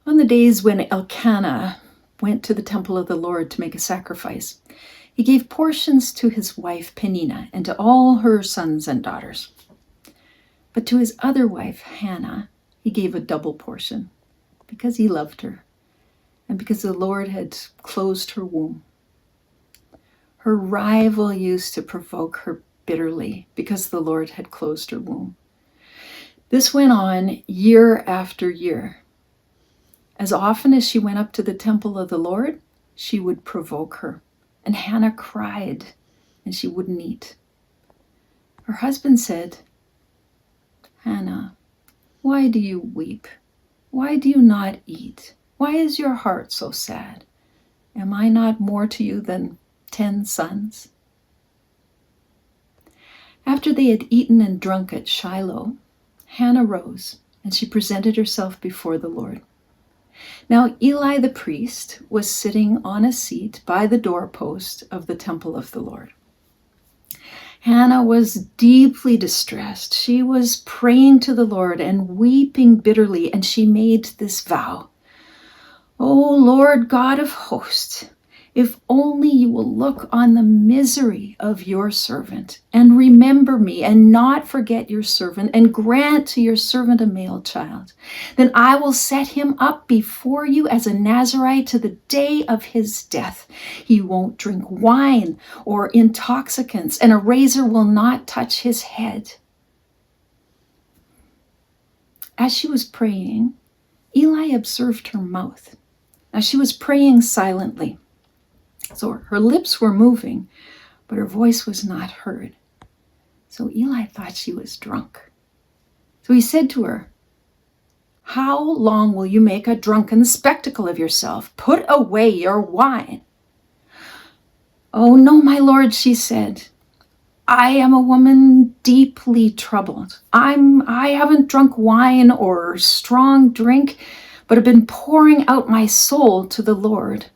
On the days when Elkanah went to the temple of the Lord to make a sacrifice, he gave portions to his wife Peninnah and to all her sons and daughters. But to his other wife, Hannah, he gave a double portion because he loved her and because the Lord had closed her womb. Her rival used to provoke her bitterly because the Lord had closed her womb. This went on year after year. As often as she went up to the temple of the Lord, she would provoke her. And Hannah cried, and she wouldn't eat. Her husband said, "Hannah, why do you weep? Why do you not eat? Why is your heart so sad? Am I not more to you than 10 sons?" After they had eaten and drunk at Shiloh, Hannah rose, and she presented herself before the Lord. Now Eli the priest was sitting on a seat by the doorpost of the temple of the Lord. Hannah was deeply distressed. She was praying to the Lord and weeping bitterly, and she made this vow. "O Lord God of hosts, if only you will look on the misery of your servant and remember me and not forget your servant and grant to your servant a male child, then I will set him up before you as a Nazirite to the day of his death. He won't drink wine or intoxicants, and a razor will not touch his head." As she was praying, Eli observed her mouth. Now she was praying silently. So her lips were moving, but her voice was not heard. So Eli thought she was drunk. So he said to her, "How long will you make a drunken spectacle of yourself? Put away your wine." "Oh, no, my lord," she said. "I am a woman deeply troubled. I haven't drunk wine or strong drink, but have been pouring out my soul to the Lord.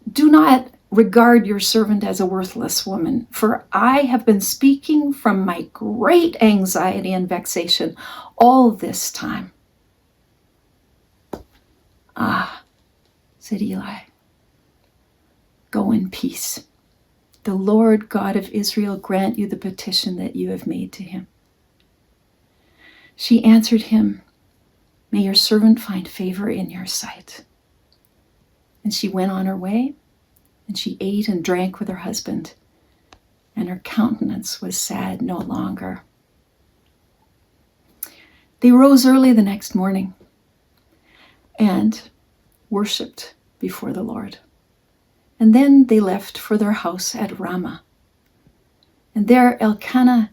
Do not regard your servant as a worthless woman, for I have been speaking from my great anxiety and vexation all this time." "Ah," said Eli, "go in peace. The Lord God of Israel grant you the petition that you have made to him." She answered him, "May your servant find favor in your sight." And she went on her way, and she ate and drank with her husband, and her countenance was sad no longer. They rose early the next morning and worshipped before the Lord. And then they left for their house at Ramah. And there Elkanah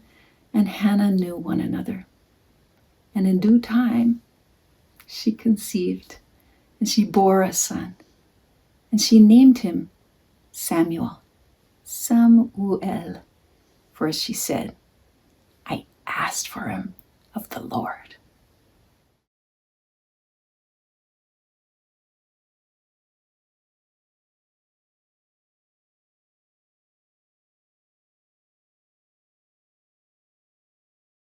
and Hannah knew one another. And in due time, she conceived, and she bore a son. And she named him Samuel, for as she said, "I asked for him of the Lord."